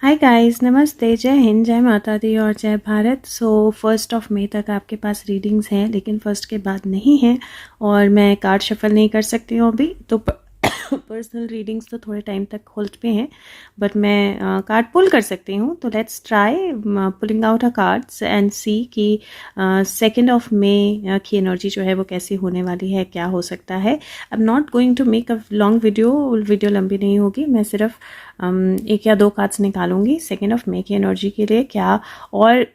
Hi guys, नमस्ते, जय हिंद, जय माता दी और जय भारत। सो 1 मई तक आपके पास रीडिंग्स हैं, लेकिन फर्स्ट के बाद नहीं है और मैं कार्ड शफल नहीं कर सकती हूँ अभी तो पर्सनल रीडिंग्स तो थोड़े टाइम तक होल्ड पे हैं, बट मैं कार्ड पुल कर सकती हूँ। तो let's try pulling out a cards and see कि 2 मई की एनर्जी जो है वो कैसी होने वाली है, क्या हो सकता है। I am not going to make a long video लंबी नहीं होगी। मैं सिर्फ 1 या 2 कार्ड्स निकालूंगी 2 मई की एनर्जी के लिए क्या, और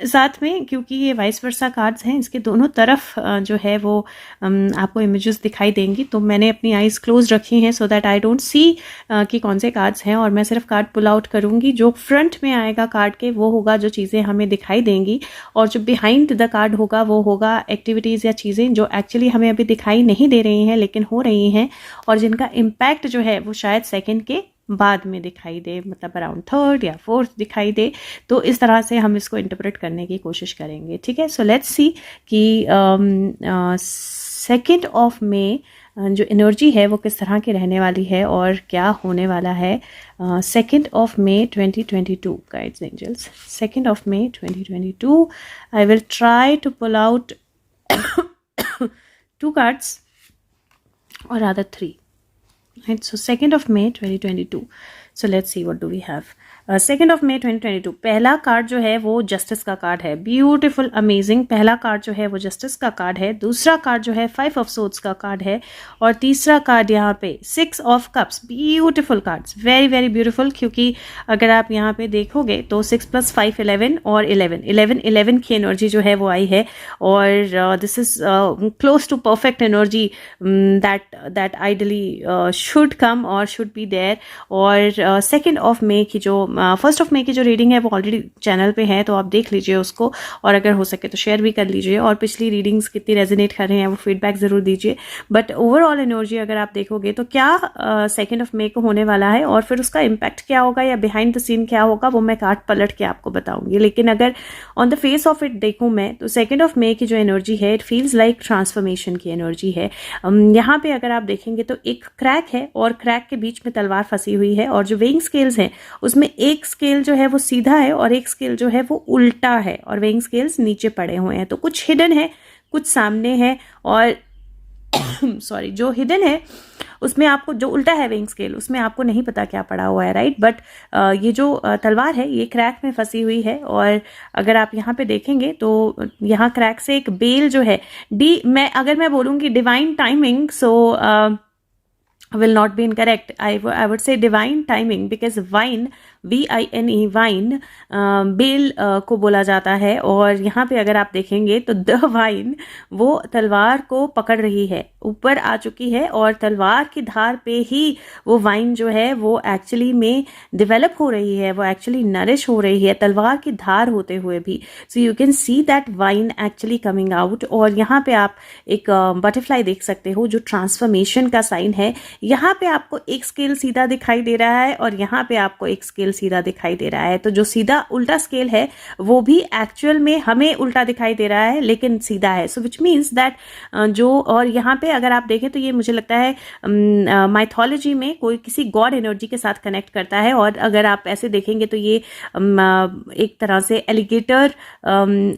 साथ में क्योंकि ये वाइस वर्सा कार्ड्स हैं, इसके दोनों तरफ जो है वो आपको इमेजेस दिखाई देंगी, तो मैंने अपनी आईज क्लोज रखी हैं so that I don't see कि कौन से कार्ड्स हैं, और मैं सिर्फ कार्ड पुल आउट करूंगी। जो फ्रंट में आएगा कार्ड के वो होगा जो चीज़ें हमें दिखाई देंगी, और जो बिहाइंड द कार्ड होगा वो होगा एक्टिविटीज़ या चीज़ें जो एक्चुअली हमें अभी दिखाई नहीं दे रही हैं लेकिन हो रही हैं, और जिनका इम्पैक्ट जो है वो शायद सेकेंड के बाद में दिखाई दे, मतलब अराउंड 3rd या 4th दिखाई दे। तो इस तरह से हम इसको इंटरप्रेट करने की कोशिश करेंगे, ठीक है। सो लेट्स सी कि 2 मई जो एनर्जी है वो किस तरह की रहने वाली है और क्या होने वाला है। 2 May 2022 guides angels, 2 May 2022 I will try to pull out 2 cards or rather 3. Right, so 2 May 2022. So let's see what do we have. 2 May 2022 पहला कार्ड जो है वो जस्टिस का कार्ड है। Beautiful, amazing. पहला कार्ड जो है वो जस्टिस का कार्ड है। दूसरा कार्ड जो है 5 ऑफ सोर्ड्स का कार्ड है, और तीसरा कार्ड यहाँ पे 6 of cups. Beautiful cards, very very beautiful. क्योंकि अगर आप यहाँ पे देखोगे तो 6 + 5 11 और 11 की एनर्जी जो है वो आई है, और this is close to perfect energy that ideally should come और शुड बी देयर। और 2 मई की जो 1 मई की जो रीडिंग है वो ऑलरेडी चैनल पे है, तो आप देख लीजिए उसको, और अगर हो सके तो शेयर भी कर लीजिए, और पिछली रीडिंग्स कितनी रेजोनेट कर रहे हैं वो फीडबैक ज़रूर दीजिए। बट ओवरऑल एनर्जी अगर आप देखोगे तो क्या 2 मई को होने वाला है, और फिर उसका इम्पैक्ट क्या होगा या बिहाइंड द सीन क्या होगा, वो मैं कार्ड पलट के आपको बताऊंगी। लेकिन अगर on the face of it देखूँ मैं तो 2 मई की जो एनर्जी है इट फील्स लाइक ट्रांसफॉर्मेशन की एनर्जी है। यहाँ पे अगर आप देखेंगे तो एक क्रैक है, और क्रैक के बीच में तलवार फंसी हुई है, और जो वेइंग स्केल्स हैं उसमें एक स्केल जो है वो सीधा है और एक स्केल जो है वो उल्टा है, और वेइंग स्केल्स नीचे पड़े हुए हैं। तो कुछ हिडन है, कुछ सामने है, और सॉरी, जो हिडन है उसमें आपको, जो उल्टा है वेइंग स्केल उसमें आपको नहीं पता क्या पड़ा हुआ है, राइट। बट ये जो तलवार है ये क्रैक में फंसी हुई है, और अगर आप यहाँ पे देखेंगे तो यहाँ क्रैक से एक बेल जो है अगर मैं बोलूँगी divine timing, so will not be incorrect. I would say divine timing, because vine, VINE, vine बेल को बोला जाता है, और यहाँ पे अगर आप देखेंगे तो द वाइन वो तलवार को पकड़ रही है, ऊपर आ चुकी है, और तलवार की धार पे ही वो वाइन जो है वो एक्चुअली में डेवलप हो रही है, वो एक्चुअली नरिश हो रही है तलवार की धार होते हुए भी। So you can see that wine actually coming out, और यहाँ पे आप एक बटरफ्लाई देख सकते हो जो ट्रांसफॉर्मेशन का साइन है। यहाँ पे आपको एक स्केल सीधा दिखाई दे रहा है, और यहाँ पे आपको एक स्केल सीधा दिखाई दे रहा है। तो जो सीधा उल्टा स्केल है वो भी एक्चुअल में हमें उल्टा दिखाई दे रहा है लेकिन सीधा है। सो विच मीन्स दैट जो, और यहाँ पे अगर आप देखें तो ये मुझे लगता है माइथोलॉजी में कोई किसी गॉड एनर्जी के साथ कनेक्ट करता है, और अगर आप ऐसे देखेंगे तो ये एक तरह से एलिगेटर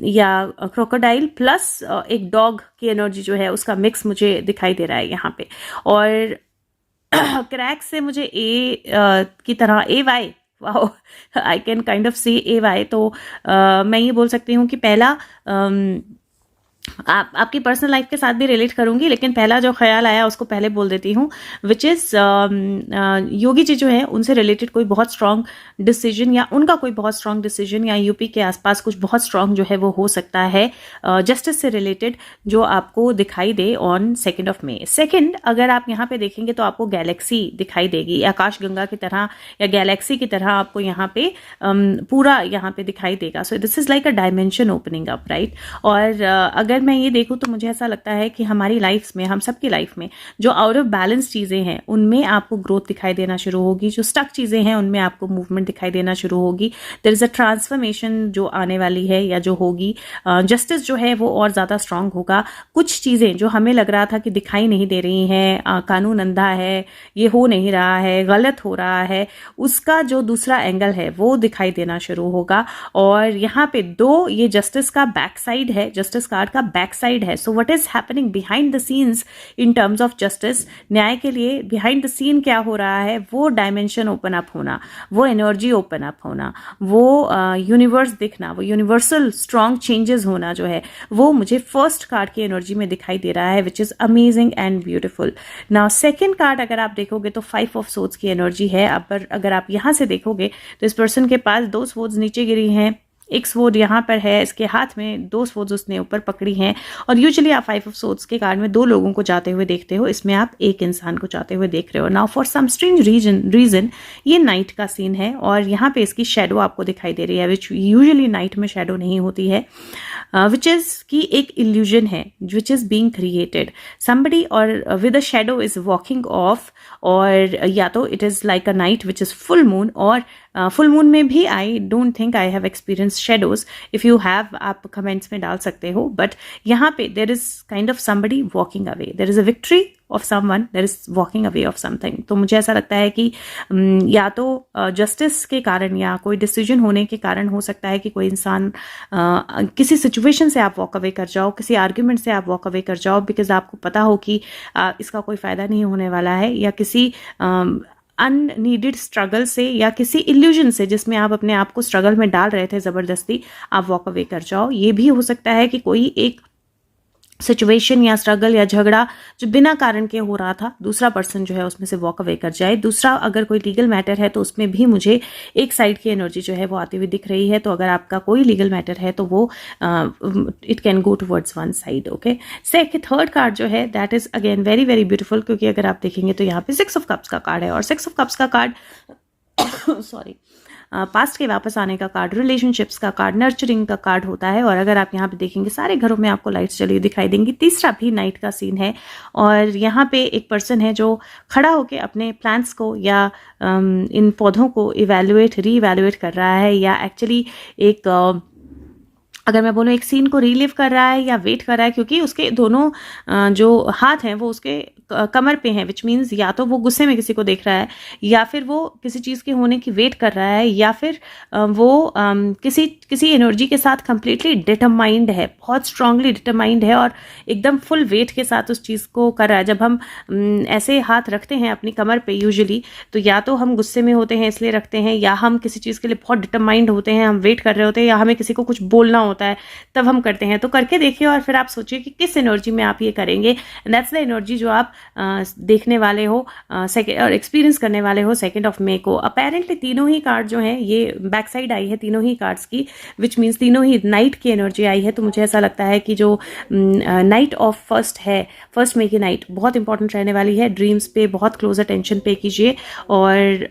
या क्रोकोडाइल प्लस एक डॉग की एनर्जी जो है उसका मिक्स मुझे दिखाई दे रहा है यहाँ पे। और क्रैक से मुझे की तरह AY, wow, I can kind of see AY। तो मैं ये बोल सकती हूँ कि पहला आपकी पर्सनल लाइफ के साथ भी रिलेट करूंगी, लेकिन पहला जो ख्याल आया उसको पहले बोल देती हूँ, विच इज़ योगी जी जो है उनसे रिलेटेड कोई बहुत स्ट्रॉन्ग डिसीजन, या उनका कोई बहुत स्ट्रॉन्ग डिसीजन, या यूपी के आसपास कुछ बहुत स्ट्रॉन्ग जो है वो हो सकता है जस्टिस से रिलेटेड, जो आपको दिखाई दे ऑन 2 मई। सेकेंड, अगर आप यहाँ पे देखेंगे तो आपको गैलेक्सी दिखाई देगी, आकाश गंगा की तरह या गैलेक्सी की तरह आपको यहाँ पे पूरा यहाँ पे दिखाई देगा। So this is like a dimension opening up, right. और अगर मैं ये देखूँ तो मुझे ऐसा लगता है कि हमारी लाइफ में, हम सबकी लाइफ में जो आउट ऑफ बैलेंस चीज़ें हैं उनमें आपको ग्रोथ दिखाई देना शुरू होगी, जो स्टक चीज़ें हैं उनमें आपको मूवमेंट दिखाई देना शुरू होगी। देयर इज़ अ ट्रांसफॉर्मेशन जो आने वाली है या जो होगी। जस्टिस जो है वो और ज़्यादा स्ट्रांग होगा। कुछ चीज़ें जो हमें लग रहा था कि दिखाई नहीं दे रही हैं, कानून अंधा है, ये हो नहीं रहा है, गलत हो रहा है, उसका जो दूसरा एंगल है वो दिखाई देना शुरू होगा। और यहाँ पे दो ये जस्टिस का बैक साइड है, जस्टिस कार्ड का बैक साइड है। So what is happening behind the scenes in terms of justice, न्याय के लिए बिहाइंड द सीन क्या हो रहा है, वो डायमेंशन ओपन अप होना, वो एनर्जी ओपन अप होना, वो यूनिवर्स दिखना, वो यूनिवर्सल स्ट्रॉन्ग चेंजेस होना जो है वो मुझे फर्स्ट कार्ड की एनर्जी में दिखाई दे रहा है, which is amazing and beautiful. Now second card अगर आप देखोगे तो 5 ऑफ सोर्ड्स की एनर्जी है। अगर आप यहां से देखोगे तो इस पर्सन के पास 2 स्वॉर्ड्स नीचे गिरी हैं, एक स्वॉर्ड यहाँ पर है, इसके हाथ में 2 स्वॉर्ड्स उसने ऊपर पकड़ी हैं। और यूजुअली आप 5 ऑफ स्वॉर्ड्स के कार्ड में 2 लोगों को जाते हुए देखते हो, इसमें आप एक इंसान को जाते हुए देख रहे हो। Now for some strange reason ये नाइट का सीन है और यहाँ पे इसकी शेडो आपको दिखाई दे रही है, विच यूजुअली नाइट में शेडो नहीं होती है, विच इज की एक इल्यूजन है which is being created. Somebody और with a shadow is walking off, और या तो it is like a night which is full moon, और फुल मून में भी I don't think I have experience shadows. If you have आप comments में डाल सकते हो, बट यहाँ पे there is kind of somebody walking away, there is a victory of someone, there is walking away of something. तो मुझे ऐसा लगता है कि या तो जस्टिस के कारण या कोई डिसीजन होने के कारण हो सकता है कि कोई इंसान किसी सिचुएशन से आप वॉक अवे कर जाओ, किसी आर्ग्यूमेंट से आप वॉक अवे कर जाओ, बिकॉज आपको पता हो कि इसका कोई फायदा नहीं होने वाला है, या किसी अननीडेड स्ट्रगल से या किसी इल्यूजन से जिसमें आप अपने आप को स्ट्रगल में डाल रहे थे ज़बरदस्ती, आप वॉक अवे कर जाओ। ये भी हो सकता है कि कोई एक सिचुएशन या स्ट्रगल या झगड़ा जो बिना कारण के हो रहा था, दूसरा पर्सन जो है उसमें से वॉक अवे कर जाए। दूसरा अगर कोई लीगल मैटर है तो उसमें भी मुझे एक साइड की एनर्जी जो है वो आती हुई दिख रही है। तो अगर आपका कोई लीगल मैटर है तो वो it can go towards one side. Okay, third card जो है that is again very very beautiful, क्योंकि अगर आप देखेंगे तो यहाँ पे 6 ऑफ कप्स का कार्ड है, और 6 ऑफ कप्स का कार्ड सॉरी पास्ट के वापस आने का कार्ड, रिलेशनशिप्स का कार्ड, नर्चरिंग का कार्ड होता है। और अगर आप यहाँ पे देखेंगे सारे घरों में आपको लाइट्स जली हुई दिखाई देंगी। तीसरा भी नाइट का सीन है, और यहाँ पे एक पर्सन है जो खड़ा होकर अपने प्लांट्स को या इन पौधों को री इवेल्युएट कर रहा है, या एक्चुअली एक अगर मैं बोलूँ एक सीन को रीलिव कर रहा है या वेट कर रहा है, क्योंकि उसके दोनों जो हाथ हैं वो उसके कमर पे हैं, विच मीन्स या तो वो गुस्से में किसी को देख रहा है, या फिर वो किसी चीज़ के होने की वेट कर रहा है, या फिर वो किसी एनर्जी के साथ कंप्लीटली डिटरमाइंड है, बहुत स्ट्रांगली डिटरमाइंड है, और एकदम फुल वेट के साथ उस चीज़ को कर रहा है। जब हम ऐसे हाथ रखते हैं अपनी कमर पे यूजुअली, तो या तो हम गुस्से में होते हैं इसलिए रखते हैं, या हम किसी चीज़ के लिए बहुत डिटरमाइंड होते हैं, हम वेट कर रहे होते हैं, या हमें किसी को कुछ बोलना होता है तब हम करते हैं। तो करके देखिए और फिर आप सोचिए कि किस एनर्जी में आप ये करेंगे, एंड दैट्स द एनर्जी जो आप देखने वाले हो सेकेंड और एक्सपीरियंस करने वाले हो 2 ऑफ मई को। अपेरेंटली तीनों ही कार्ड जो हैं ये बैक साइड आई है तीनों ही कार्ड्स की, विच मीन्स तीनों ही नाइट की एनर्जी आई है। तो मुझे ऐसा लगता है कि जो नाइट ऑफ फर्स्ट मई की नाइट बहुत इंपॉर्टेंट रहने वाली है। ड्रीम्स पे बहुत क्लोज अटेंशन पे कीजिए, और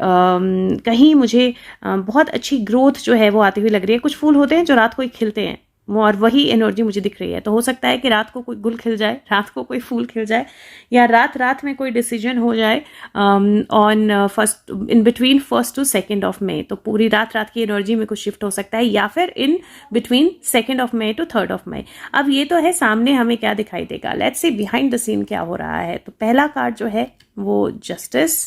कहीं मुझे बहुत अच्छी ग्रोथ जो है वो आती हुई लग रही है। कुछ फूल होते हैं जो रात को ही खिलते हैं, और वही एनर्जी मुझे दिख रही है। तो हो सकता है कि रात को कोई गुल खिल जाए, रात को कोई फूल खिल जाए, या रात में कोई डिसीजन हो जाए on first in between 1 to 2 of May. तो पूरी रात की एनर्जी में कुछ शिफ्ट हो सकता है, या फिर in between 2 of May to 3 of May. अब ये तो है सामने हमें क्या दिखाई देगा, let's see behind the scene क्या हो रहा है। तो पहला कार्ड जो है वो जस्टिस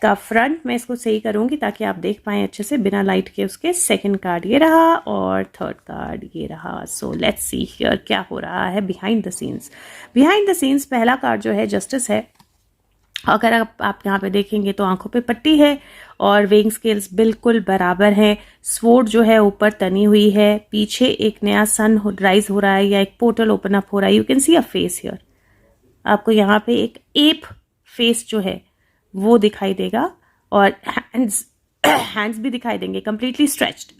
का फ्रंट, मैं इसको सही करूंगी ताकि आप देख पाएं अच्छे से बिना लाइट के उसके। सेकंड कार्ड ये रहा, और थर्ड कार्ड ये रहा। सो लेट्स सी हियर क्या हो रहा है behind the scenes. Behind the scenes पहला कार्ड जो है जस्टिस है। अगर आप यहाँ पे देखेंगे तो आंखों पे पट्टी है, और वेइंग स्केल्स बिल्कुल बराबर है। स्वॉर्ड जो है ऊपर तनी हुई है, पीछे एक नया सन राइज हो रहा है, या एक पोर्टल ओपन अप हो रहा है। You can see a face here, आपको यहाँ पे एक एप फेस जो है वो दिखाई देगा, और हैंड्स भी दिखाई देंगे कंप्लीटली स्ट्रेच्ड।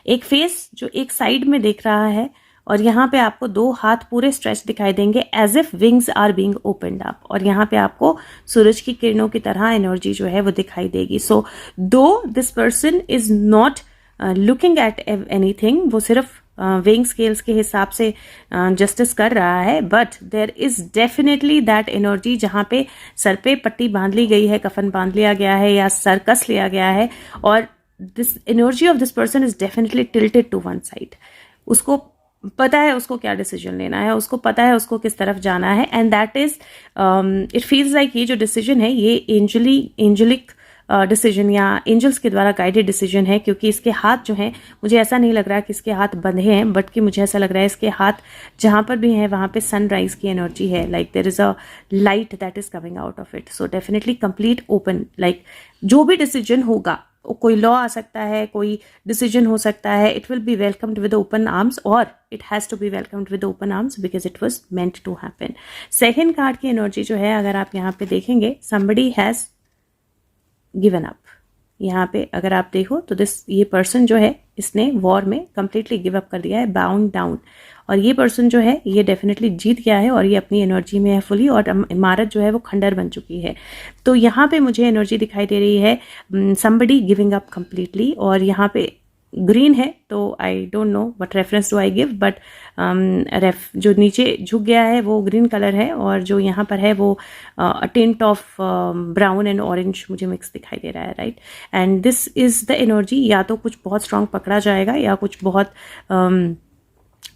एक फेस जो एक साइड में देख रहा है, और यहाँ पे आपको 2 हाथ पूरे स्ट्रेच दिखाई देंगे, as if wings are being opened up, और यहाँ पे आपको सूरज की किरणों की तरह एनर्जी जो है वो दिखाई देगी। सो दो this person is not looking at anything, वो सिर्फ वेइंग स्केल्स के हिसाब से जस्टिस कर रहा है, but there is definitely that energy जहाँ पे सर पे पट्टी बांध ली गई है, कफन बांध लिया गया है या सर कस लिया गया है, और this energy of this person is definitely tilted to one side. उसको पता है उसको क्या डिसीजन लेना है, उसको पता है उसको किस तरफ जाना है, and that is it feels like ये जो डिसीजन है ये एंजलिक डिसीजन या एंजल्स के द्वारा गाइडेड डिसीजन है, क्योंकि इसके हाथ जो हैं, मुझे ऐसा नहीं लग रहा कि इसके हाथ बंधे हैं, बट कि मुझे ऐसा लग रहा है इसके हाथ जहाँ पर भी हैं वहाँ पे सनराइज की एनर्जी है, like there is a light that is coming out of it. So definitely complete open, like जो भी डिसीजन होगा, कोई लॉ आ सकता है, कोई डिसीजन हो सकता है, it will be welcomed with open arms, और it has to be welcomed with open arms because it was meant to happen. Second card की एनर्जी जो है, अगर आप यहाँ पे देखेंगे, somebody हैज़ गिवन अप। यहाँ पे अगर आप देखो तो ये पर्सन जो है इसने वॉर में कंप्लीटली गिव अप कर दिया है, बाउंड डाउन, और ये पर्सन जो है ये डेफिनेटली जीत गया है और ये अपनी एनर्जी में है फुली, और इमारत जो है वो खंडर बन चुकी है। तो यहाँ पे मुझे एनर्जी दिखाई दे रही है somebody गिविंग अप कंप्लीटली, और यहाँ पे ग्रीन है, तो I don't know what reference do I give, but जो नीचे झुक गया है वो ग्रीन कलर है, और जो यहाँ पर है वो tint of brown and orange मुझे मिक्स दिखाई दे रहा है, right. And this is the energy, या तो कुछ बहुत स्ट्रांग पकड़ा जाएगा या कुछ बहुत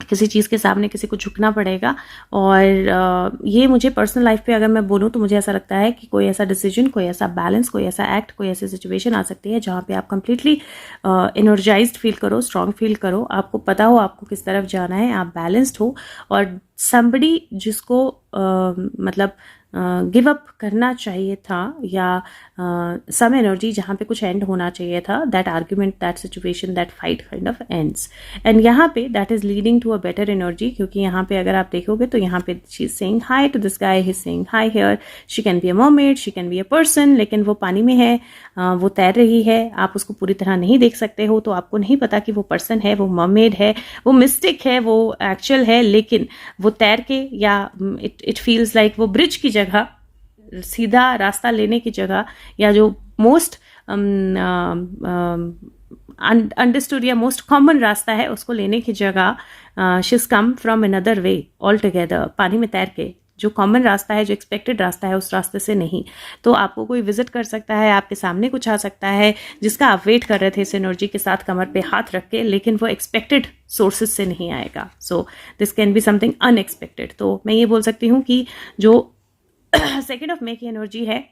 किसी चीज़ के सामने किसी को झुकना पड़ेगा, और ये मुझे पर्सनल लाइफ पे अगर मैं बोलूँ तो मुझे ऐसा लगता है कि कोई ऐसा डिसीजन, कोई ऐसा बैलेंस, कोई ऐसा एक्ट, कोई ऐसी सिचुएशन आ सकती है जहाँ पे आप कंप्लीटली एनर्जाइज्ड फील करो, स्ट्रांग फील करो, आपको पता हो आपको किस तरफ जाना है, आप बैलेंस्ड हो, और somebody जिसको मतलब गिव अप करना चाहिए था, या सम एनर्जी जहाँ पे कुछ एंड होना चाहिए था, that argument, that situation, that fight kind of ends, and यहाँ पे that is leading to a better energy, क्योंकि यहाँ पे अगर आप देखोगे तो यहाँ पे she is saying hi to this guy, he is saying hi here, she can be a mermaid, she can be a person, लेकिन वो पानी में है, वो तैर रही है, आप उसको पूरी तरह नहीं देख सकते हो, तो आपको नहीं पता कि वो पर्सन है, वो मरमेड है, वो मिस्टिक है, वो एक्चुअल है, लेकिन वो तैर के, या इट फील्स लाइक वो ब्रिज की जगह, सीधा रास्ता लेने की जगह, या जो मोस्ट अंडरस्टूड या मोस्ट कॉमन रास्ता है उसको लेने की जगह, she is come from another way all together, पानी में तैर के, जो कॉमन रास्ता है, जो एक्सपेक्टेड रास्ता है, उस रास्ते से नहीं। तो आपको कोई विजिट कर सकता है, आपके सामने कुछ आ सकता है जिसका आप वेट कर रहे थे इस एनर्जी के साथ कमर पे हाथ रख के, लेकिन वो एक्सपेक्टेड सोर्सेज से नहीं आएगा। So this can be something unexpected. तो मैं ये बोल सकती हूँ कि जो 2 मई की एनर्जी है,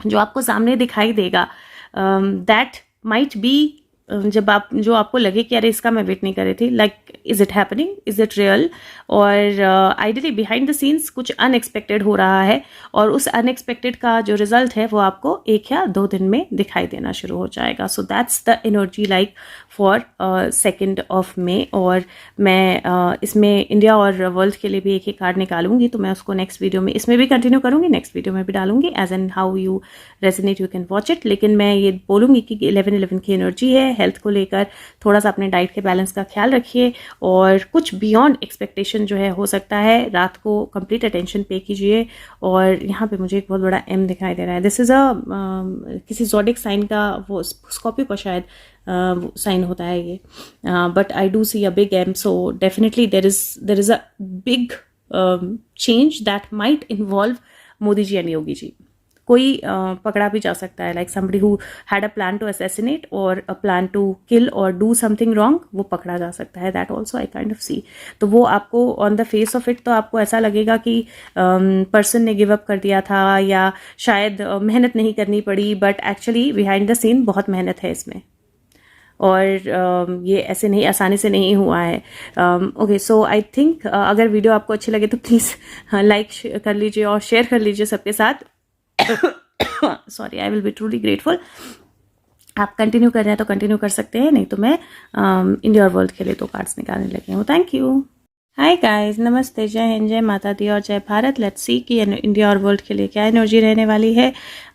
जो आपको सामने दिखाई देगा, दैट माइट बी, जब आप, जो आपको लगे कि अरे इसका मैं वेट नहीं कर रही थी, like is it happening, is it real, और आइडियली बिहाइंड द सीन्स कुछ अनएक्सपेक्टेड हो रहा है, और उस अनएक्सपेक्टेड का जो रिजल्ट है वो आपको 1 या 2 दिन में दिखाई देना शुरू हो जाएगा। So that's the energy like for 2 मई, और मैं इसमें इंडिया और वर्ल्ड के लिए भी एक ही कार्ड निकालूंगी, तो मैं उसको नेक्स्ट वीडियो में इसमें भी कंटिन्यू करूंगी, नेक्स्ट वीडियो में भी डालूंगी, as an how you resonate you can watch it. लेकिन मैं ये बोलूंगी कि 11/11 की एनर्जी है, हेल्थ को लेकर थोड़ा सा अपने डाइट के बैलेंस का ख्याल रखिए, और कुछ बियॉन्ड एक्सपेक्टेशन जो है हो सकता है, रात को कंप्लीट अटेंशन पे कीजिए। और यहाँ पे मुझे एक बहुत बड़ा M दिखाई दे रहा है, दिस इज अ किसी ज़ोडिक साइन का, वो स्कॉर्पियो का शायद साइन होता है ये, but I do see a big M, so definitely there is a big change that might involve Modi ji and Yogi ji. कोई पकड़ा भी जा सकता है, like somebody who had a plan to assassinate or a plan to kill or do something wrong, वो पकड़ा जा सकता है, that also I kind of see। तो वो आपको on the face of it तो आपको ऐसा लगेगा कि पर्सन ने गिव अप कर दिया था, या शायद मेहनत नहीं करनी पड़ी, but actually behind the scene बहुत मेहनत है इसमें, और ये ऐसे नहीं, आसानी से नहीं हुआ है। ओके, सो आई थिंक अगर वीडियो आपको अच्छी लगे तो प्लीज़ लाइक कर लीजिए और शेयर कर लीजिए सबके साथ। Sorry, I will be truly grateful. आप कंटिन्यू कर रहे हैं तो कंटिन्यू कर सकते हैं, नहीं तो मैं इंडिया और वर्ल्ड के लिए 2 कार्ड्स निकालने लगी हूँ। Thank you. हाय गाइस, नमस्ते, जय हिंद, जय माता दी और जय भारत। लेट्स सी कि इंडिया और वर्ल्ड के लिए क्या एनर्जी रहने वाली है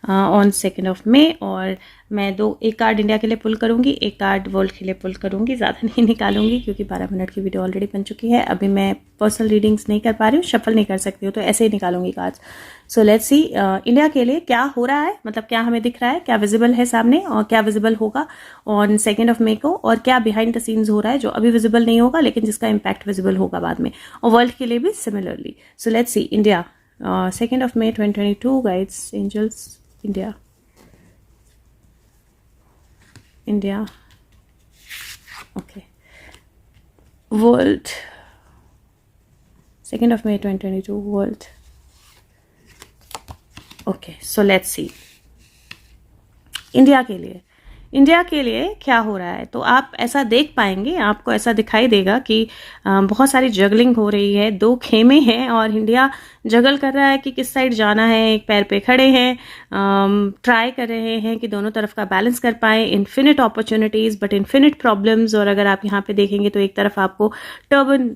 ऑन 2 मई। और मैं एक कार्ड इंडिया के लिए पुल करूंगी, एक कार्ड वर्ल्ड के लिए पुल करूंगी, ज़्यादा नहीं निकालूंगी क्योंकि 12 मिनट की वीडियो ऑलरेडी बन चुकी है। अभी मैं पर्सनल रीडिंग्स नहीं कर पा रही हूँ, शफल नहीं कर सकती हूँ, तो ऐसे ही निकालूंगी cards. So let's see India के लिए क्या हो रहा है, मतलब क्या हमें दिख रहा है, क्या विजिबल है सामने और क्या विजिबल होगा ऑन 2 मई को, और क्या बिहाइंड द सीन्स हो रहा है जो अभी विजिबल नहीं होगा लेकिन जिसका इम्पैक्ट विजिबल होगा बाद में, और वर्ल्ड के लिए भी similarly. So let's see India 2 May 2022 guides angels. India. Okay. World. 2 May 2022. World. Okay. So let's see. India के लिए क्या हो रहा है, तो आप ऐसा देख पाएंगे, आपको ऐसा दिखाई देगा कि बहुत सारी जगलिंग हो रही है. 2 खेमे हैं और इंडिया जगल कर रहा है कि किस साइड जाना है. एक पैर पे खड़े हैं, ट्राई कर रहे हैं कि दोनों तरफ का बैलेंस कर पाए. Infinite opportunities but infinite problems. और अगर आप यहाँ पे देखेंगे तो एक तरफ आपको टर्बन,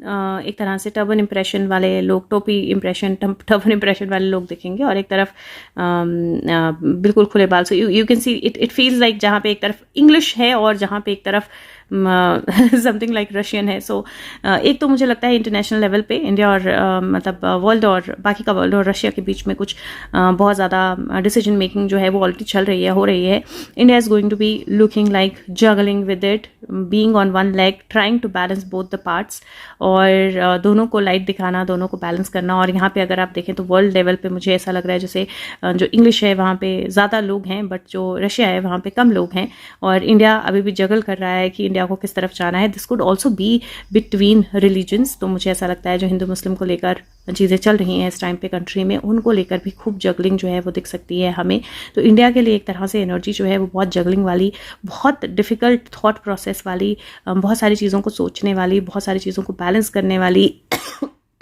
एक तरह से टर्बन इम्प्रेशन वाले लोग, टोपी इम्प्रेशन, टर्बन इम्प्रेशन वाले लोग दिखेंगे, और एक तरफ बिल्कुल खुले बाल. So you can see it feels like जहाँ पे एक तरफ इंग्लिश है और जहाँ पे एक तरफ समथिंग लाइक रशियन है. सो एक तो मुझे लगता है इंटरनेशनल लेवल पे इंडिया और मतलब वर्ल्ड और बाकी का वर्ल्ड और रशिया के बीच में कुछ बहुत ज़्यादा डिसीजन मेकिंग जो है वो ऑलरेडी चल रही है, हो रही है. India is going to be looking like juggling with it, being on one leg, trying to balance both the parts, और दोनों को लाइट दिखाना, दोनों को बैलेंस करना. और यहाँ पे अगर आप देखें तो वर्ल्ड लेवल पे मुझे ऐसा लग रहा है जैसे जो इंग्लिश है वहाँ पे ज़्यादा लोग हैं, बट जो रशिया है वहाँ पे कम लोग हैं, और इंडिया अभी भी जगल कर रहा है कि इंडिया को किस तरफ जाना है. This could also be between religions. तो मुझे ऐसा लगता है जो हिंदू मुस्लिम को लेकर चीज़ें चल रही हैं इस टाइम पे कंट्री में, उनको लेकर भी खूब जगलिंग जो है वो दिख सकती है हमें. तो इंडिया के लिए एक तरह से एनर्जी जो है वो बहुत जगलिंग वाली, बहुत डिफ़िकल्ट थॉट प्रोसेस वाली, बहुत सारी चीज़ों को सोचने वाली, बहुत सारी चीज़ों को बैलेंस करने वाली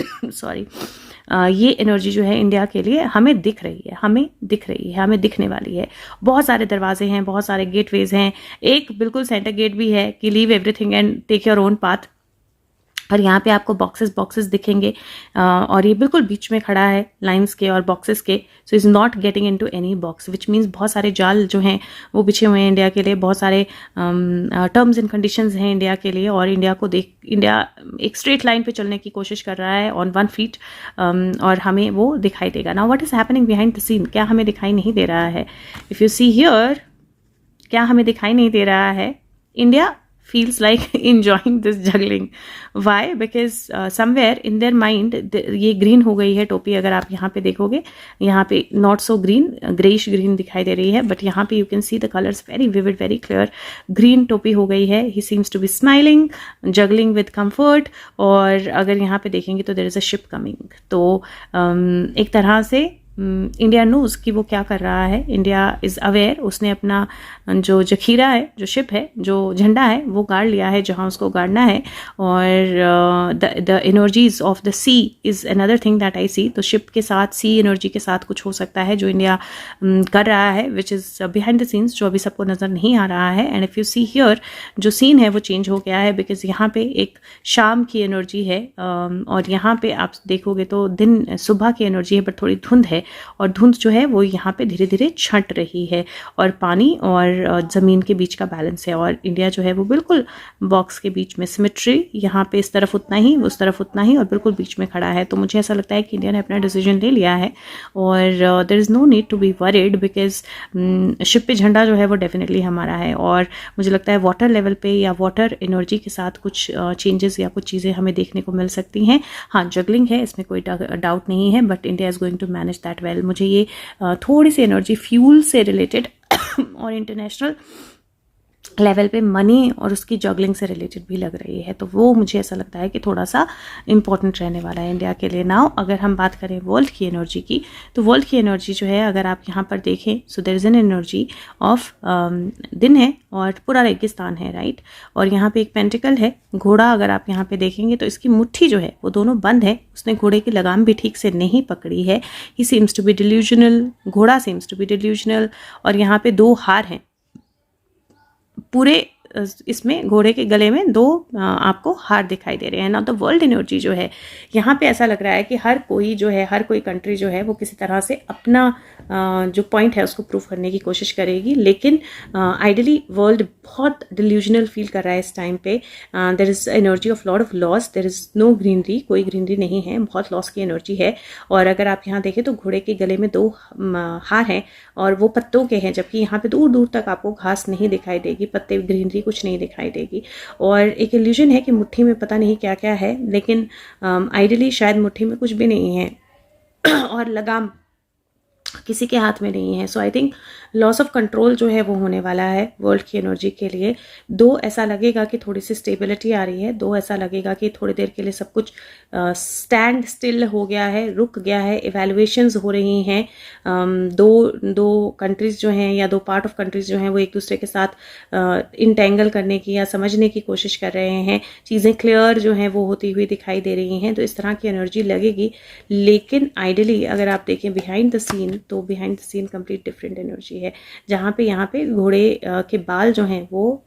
सॉरी, ये एनर्जी जो है इंडिया के लिए हमें दिख रही है, हमें दिखने वाली है. बहुत सारे दरवाजे हैं, बहुत सारे गेटवेज हैं. एक बिल्कुल सेंटर गेट भी है कि leave everything and take your own path. और यहाँ पे आपको बॉक्सेस दिखेंगे, और ये बिल्कुल बीच में खड़ा है लाइंस के और बॉक्सेस के. So is not getting into any box, which means बहुत सारे जाल जो हैं वो बिछे हुए हैं इंडिया के लिए, बहुत सारे टर्म्स एंड कंडीशंस हैं इंडिया के लिए. और इंडिया एक स्ट्रेट लाइन पे चलने की कोशिश कर रहा है ऑन 1 फीट, और हमें वो दिखाई देगा. Now what is happening behind the scene, क्या हमें दिखाई नहीं दे रहा है? इफ़ यू सी हियर, क्या हमें दिखाई नहीं दे रहा है? India feels like enjoying this juggling. Why? Because somewhere in their mind ये ग्रीन हो गई है टोपी. अगर आप यहाँ पे देखोगे, यहाँ पे not so green, greyish green दिखाई दे रही है, बट यहाँ पे you can see the colours very vivid, very clear. Green टोपी हो गई है. He seems to be smiling, juggling with comfort. और अगर यहाँ पे देखेंगे तो there is a ship coming. तो एक तरह से इंडिया नोज कि वो क्या कर रहा है. इंडिया इज़ अवेयर, उसने अपना जो जखीरा है, जो शिप है, जो झंडा है, वो गाड़ लिया है जहाँ उसको गाड़ना है. और the energies of the sea is another thing that I see. तो शिप के साथ, सी एनर्जी के साथ कुछ हो सकता है जो इंडिया कर रहा है, which is behind the scenes, जो अभी सबको नज़र नहीं आ रहा है. And if you see here, जो सीन है वो चेंज हो गया है, बिकॉज यहाँ पे एक शाम की एनर्जी है, और यहाँ पे आप देखोगे तो दिन सुबह की एनर्जी है, बट थोड़ी धुंध है. और धुंध जो है वो यहाँ पे धीरे धीरे छंट रही है, और पानी और ज़मीन के बीच का बैलेंस है. और इंडिया जो है वो बिल्कुल बॉक्स के बीच में, सिमेट्री, यहाँ पे इस तरफ उतना ही, उस तरफ उतना ही, और बिल्कुल बीच में खड़ा है. तो मुझे ऐसा लगता है कि इंडिया ने अपना डिसीजन ले लिया है, और there is no need to be worried, because ship पे झंडा जो है वो डेफिनेटली हमारा है. और मुझे लगता है वाटर लेवल पे या वाटर एनर्जी के साथ कुछ चेंजेस या कुछ चीज़ें हमें देखने को मिल सकती हैं. हाँ, जगलिंग है, इसमें कोई डाउट नहीं है, but India is going to manage that well. मुझे ये थोड़ी सी एनर्जी फ्यूल से रिलेटेड और इंटरनेशनल लेवल पे मनी और उसकी जगलिंग से रिलेटेड भी लग रही है. तो वो मुझे ऐसा लगता है कि थोड़ा सा इंपॉर्टेंट रहने वाला है इंडिया के लिए. नाउ अगर हम बात करें वर्ल्ड की एनर्जी की, तो वर्ल्ड की एनर्जी जो है अगर आप यहाँ पर देखें, so there is an energy of दिन है और पूरा रेगिस्तान है, राइट. और यहाँ पे एक पेंटिकल है, घोड़ा. अगर आप यहाँ पे देखेंगे तो इसकी मुट्ठी जो है वो दोनों बंद है, उसने घोड़े की लगाम भी ठीक से नहीं पकड़ी है. He seems to be delusional, घोड़ा सीम्स टू बी डिल्यूजनल. और यहाँ पे 2 हार हैं, पूरे इसमें घोड़े के गले में 2 आपको हार दिखाई दे रहे हैं। नाउ द वर्ल्ड एनर्जी जो है यहाँ पे ऐसा लग रहा है कि हर कोई कंट्री जो है वो किसी तरह से अपना जो पॉइंट है उसको प्रूव करने की कोशिश करेगी, लेकिन आइडली वर्ल्ड बहुत डिल्यूजनल फील कर रहा है इस टाइम पे। There is energy of lot of loss, there is no greenery, कोई ग्रीनरी नहीं है, बहुत लॉस की एनर्जी है। और अगर आप यहाँ देखें तो घोड़े के गले में 2 हार हैं और वो पत्तों के हैं, जबकि यहाँ पे दूर दूर तक आपको घास नहीं दिखाई देगी, पत्ते, ग्रीनरी कुछ नहीं दिखाई देगी। और एक इल्यूजन है कि मुट्ठी में पता नहीं क्या क्या है, लेकिन आइडली शायद मुट्ठी में कुछ भी नहीं है और लगाम किसी के हाथ में नहीं है। So I think loss of control जो है वो होने वाला है वर्ल्ड की एनर्जी के लिए। 2 ऐसा लगेगा कि थोड़ी सी स्टेबिलिटी आ रही है, 2 ऐसा लगेगा कि थोड़ी देर के लिए सब कुछ स्टैंड स्टिल हो गया है, रुक गया है, इवैल्यूएशंस हो रही हैं। दो कंट्रीज जो हैं या 2 पार्ट ऑफ कंट्रीज जो हैं वो एक दूसरे के साथ इंटेंगल करने की या समझने की कोशिश कर रहे हैं, चीज़ें क्लियर जो हैं वो होती हुई दिखाई दे रही हैं। तो इस तरह की एनर्जी लगेगी, लेकिन आइडली अगर आप देखें बिहाइंड द सीन, तो behind the scene complete different energy है, जहाँ पे यहाँ पे घोड़े के बाल जो हैं वो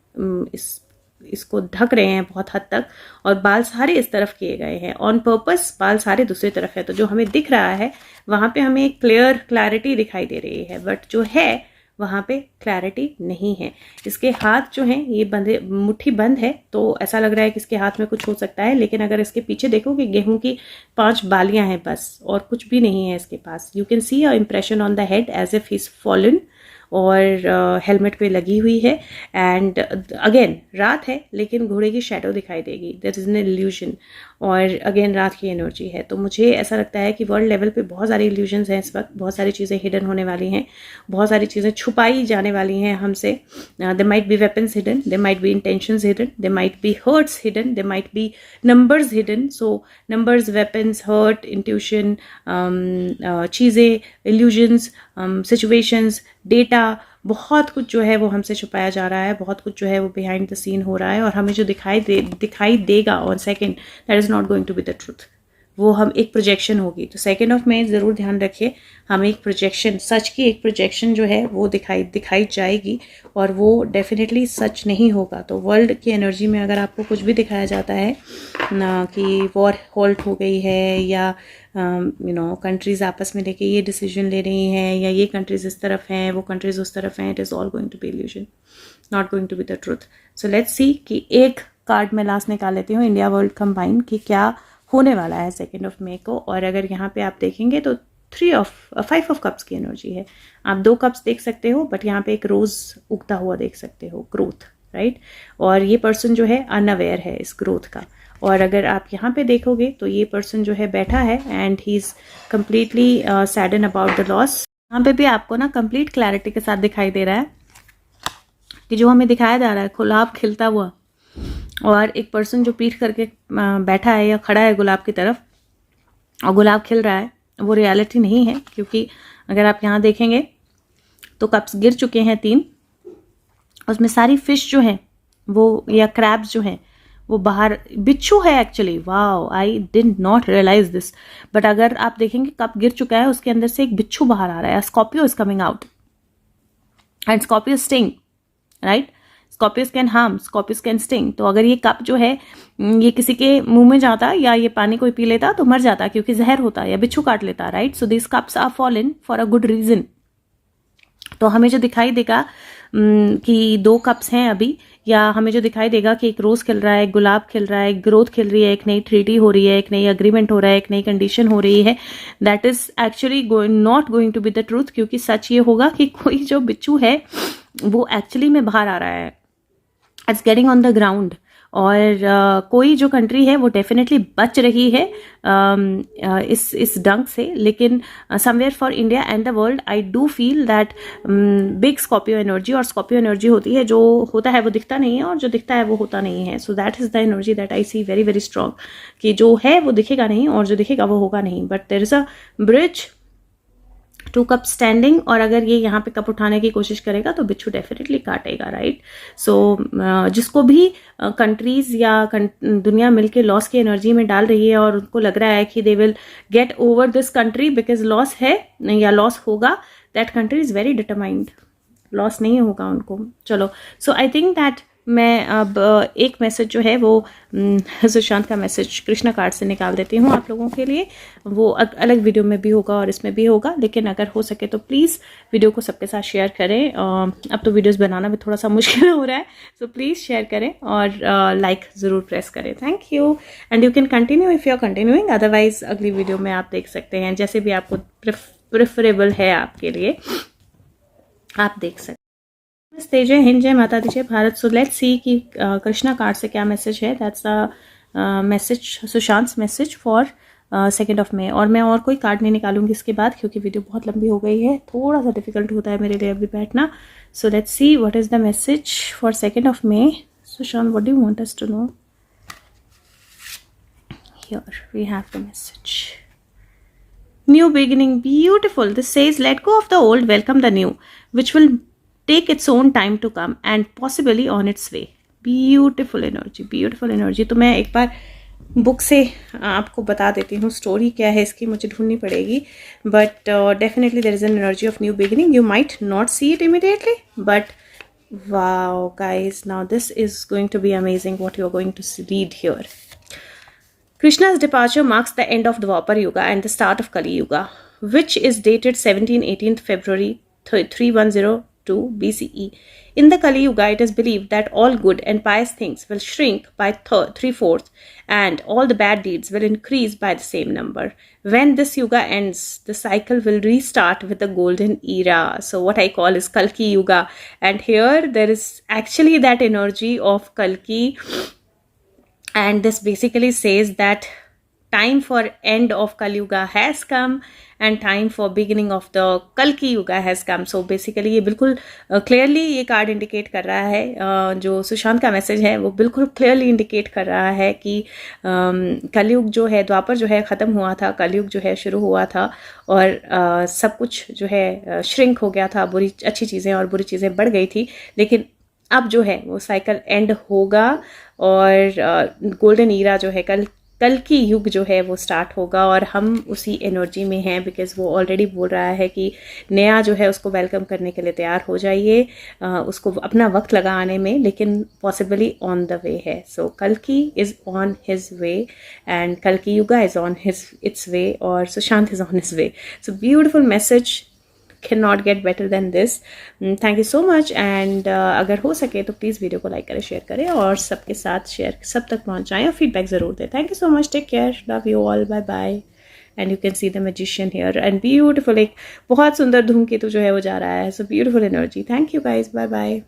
इसको ढक रहे हैं बहुत हद तक, और बाल सारे इस तरफ किए गए हैं ऑन पर्पस, बाल सारे दूसरी तरफ है। तो जो हमें दिख रहा है वहाँ पे हमें एक क्लैरिटी दिखाई दे रही है, बट जो है वहाँ पे क्लैरिटी नहीं है। इसके हाथ जो हैं ये बंधे, मुट्ठी बंद है, तो ऐसा लग रहा है कि इसके हाथ में कुछ हो सकता है, लेकिन अगर इसके पीछे देखो कि गेहूं की 5 बालियां हैं बस, और कुछ भी नहीं है इसके पास। You can see a impression on the head as if he is fallen, और हेलमेट पे लगी हुई है। एंड अगेन रात है, लेकिन घोड़े की शैडो दिखाई देगी, दैट इज एन इल्यूजन, और अगेन रात की एनर्जी है। तो मुझे ऐसा लगता है कि वर्ल्ड लेवल पे बहुत सारे इल्यूजन्स हैं इस वक्त, बहुत सारी चीज़ें हिडन होने वाली हैं, बहुत सारी चीज़ें छुपाई जाने वाली हैं हमसे। They might be weapons hidden, they might be intentions hidden, they might be hurts hidden, they might be numbers hidden. So numbers, weapons, hurt, intuition, चीज़ें, इल्यूजन्स, सिचुएशंस, डेटा, बहुत कुछ जो है वो हमसे छुपाया जा रहा है, बहुत कुछ जो है वो बिहाइंड द सीन हो रहा है, और हमें जो दिखाई देगा on second, that is not going to be the truth. वो हम एक प्रोजेक्शन होगी। तो 2 मई ज़रूर ध्यान रखिए, हमें एक प्रोजेक्शन, सच की एक प्रोजेक्शन जो है वो दिखाई जाएगी, और वो डेफिनेटली सच नहीं होगा। तो वर्ल्ड की एनर्जी में अगर आपको कुछ भी दिखाया जाता है ना कि वॉर होल्ड हो गई है, या कंट्रीज आपस में लेके ये डिसीजन ले रही हैं, या ये कंट्रीज इस तरफ हैं, वो कंट्रीज उस तरफ हैं, it is all going to be illusion, not going to be the truth. So let's see कि एक कार्ड मैं लास्ट निकाल लेती हूँ, इंडिया वर्ल्ड कंबाइन, कि क्या होने वाला है 2 मई को। और अगर यहाँ पे आप देखेंगे तो 5 ऑफ कप्स की एनर्जी है। आप 2 कप्स देख सकते हो, बट यहाँ पे एक रोज उगता हुआ देख सकते हो, ग्रोथ, राइट। और ये पर्सन जो है अनअवेयर है इस ग्रोथ का। और अगर आप यहाँ पे देखोगे तो ये पर्सन जो है बैठा है, and he is completely saddened about the loss. यहाँ पे भी आपको ना कंप्लीट क्लैरिटी के साथ दिखाई दे रहा है कि जो हमें दिखाया जा रहा है गुलाब खिलता हुआ, और एक पर्सन जो पीठ करके बैठा है या खड़ा है गुलाब की तरफ, और गुलाब खिल रहा है, वो रियलिटी नहीं है। क्योंकि अगर आप यहाँ देखेंगे तो कप्स गिर चुके हैं 3, उसमें सारी फिश जो हैं वो, या क्रैब्स जो हैं वो बाहर, बिच्छू है actually, wow, I did not realise this. But अगर आप देखेंगे कप गिर चुका है, उसके अंदर से एक बिच्छू बाहर आ रहा है, Scorpio is coming out, and Scorpio sting, right. Scorpius can harm, Scorpius can sting. तो अगर ये कप जो है ये किसी के मुंह में जाता, या ये पानी कोई पी लेता तो मर जाता, क्योंकि जहर होता, या बिच्छू काट लेता, right. So this cups are fallen for a good reason. तो हमें जो दिखाई देगा कि 2 कप्स हैं अभी, या हमें जो दिखाई देगा कि एक रोज खिल रहा है, एक गुलाब खिल रहा है, एक ग्रोथ खिल रही है, एक नई ट्रीटी हो रही है, एक नई अग्रीमेंट हो रहा है, एक नई कंडीशन हो रही है, that is actually not going to be the truth. क्योंकि सच ये होगा कि कोई जो बिच्छू है वो एक्चुअली में बाहर आ रहा है, it's getting on the ground. और कोई जो कंट्री है वो डेफिनेटली बच रही है इस डंक से, लेकिन somewhere for India and the world I do feel that big Scorpio energy, और स्कॉर्पियो एनर्जी होती है जो होता है वो दिखता नहीं है, और जो दिखता है वो होता नहीं है। So that is the energy that I see very very strong, कि जो है वो दिखेगा नहीं, और जो दिखेगा वो होगा नहीं, but there is a bridge, 2 cup standing. और अगर ये यहाँ पे कप उठाने की कोशिश करेगा तो बिच्छू डेफिनेटली काटेगा, राइट। सो जिसको भी कंट्रीज या दुनिया मिलके लॉस की एनर्जी में डाल रही है, और उनको लग रहा है कि they will get over this country because loss है या लॉस होगा, that country is very determined, loss नहीं होगा उनको। चलो, सो आई थिंक दैट मैं अब एक मैसेज जो है वो सुशांत का मैसेज कृष्णा कार्ड से निकाल देती हूँ आप लोगों के लिए। वो अलग वीडियो में भी होगा और इसमें भी होगा, लेकिन अगर हो सके तो प्लीज़ वीडियो को सबके साथ शेयर करें। अब तो वीडियोस बनाना भी थोड़ा सा मुश्किल हो रहा है, सो प्लीज़ शेयर करें और लाइक ज़रूर प्रेस करें। Thank you and you can continue if you are continuing, otherwise अगली वीडियो में आप देख सकते हैं, जैसे भी आपको प्रेफरेबल है आपके लिए आप देख सकते हैं। नमस्ते, जय हिंद, जय माता दी, जय भारत। सो लेट्स सी कि कृष्णा कार्ड से क्या मैसेज है। That's the message, Sushant message for 2 मई। और मैं और कोई कार्ड नहीं निकालूंगी इसके बाद, क्योंकि वीडियो बहुत लंबी हो गई है, थोड़ा सा डिफिकल्ट होता है मेरे लिए अभी बैठना। So let's see what is the message for 2 May. Sushant, what do you want us to know? Here we have the message, new beginning, beautiful. This says let go of the old, welcome the new, which will take its own time to come and possibly on its way. Beautiful energy, beautiful energy. तो मैं एक बार book से आपको बता देती हूँ story क्या है इसकी, मुझे ढूंढनी पड़ेगी, but definitely there is an energy of new beginning. You might not see it immediately, but wow guys, now this is going to be amazing what you are going to read here. Krishna's departure marks the end of Dwapar Yuga and the start of Kali Yuga, which is dated 17-18th February 3102 BCE. In the Kali Yuga, it is believed that all good and pious things will shrink by 3/4 and all the bad deeds will increase by the same number. When this Yuga ends, the cycle will restart with the golden era. So what I call is Kalki Yuga. And here there is actually that energy of Kalki. And this basically says that time for end of Kali Yuga has come and time for beginning of the Kalki Yuga has come. So basically ये बिल्कुल clearly ये card indicate कर रहा है, जो सुशांत का message है वो बिल्कुल क्लियरली इंडिकेट कर रहा है कि कलयुग जो है, द्वापर जो है ख़त्म हुआ था, कलयुग जो है शुरू हुआ था और सब कुछ जो है श्रिंक हो गया था, बुरी अच्छी चीज़ें और बुरी चीज़ें बढ़ गई थी, लेकिन अब जो है वो साइकिल एंड होगा और गोल्डन ईरा जो है कल की युग जो है वो स्टार्ट होगा और हम उसी एनर्जी में हैं, बिकॉज वो ऑलरेडी बोल रहा है कि नया जो है उसको वेलकम करने के लिए तैयार हो जाइए, उसको अपना वक्त लगा आने में, लेकिन पॉसिबली ऑन द वे है. सो कल की is on his way and कल की युगा इज़ ऑन इट्स वे और Sushant is on his way. So beautiful message, cannot get better than this. Thank you so much and अगर हो सके तो प्लीज़ वीडियो को लाइक करें, शेयर करें और सबके साथ शेयर सब तक पहुंचाएं और फीडबैक ज़रूर दें. Thank you so much, take care, love you all, bye bye. And you can see the magician here and beautiful, एक बहुत सुंदर धूमकेतु जो है वो जा रहा है. So beautiful energy. Thank you guys, bye bye.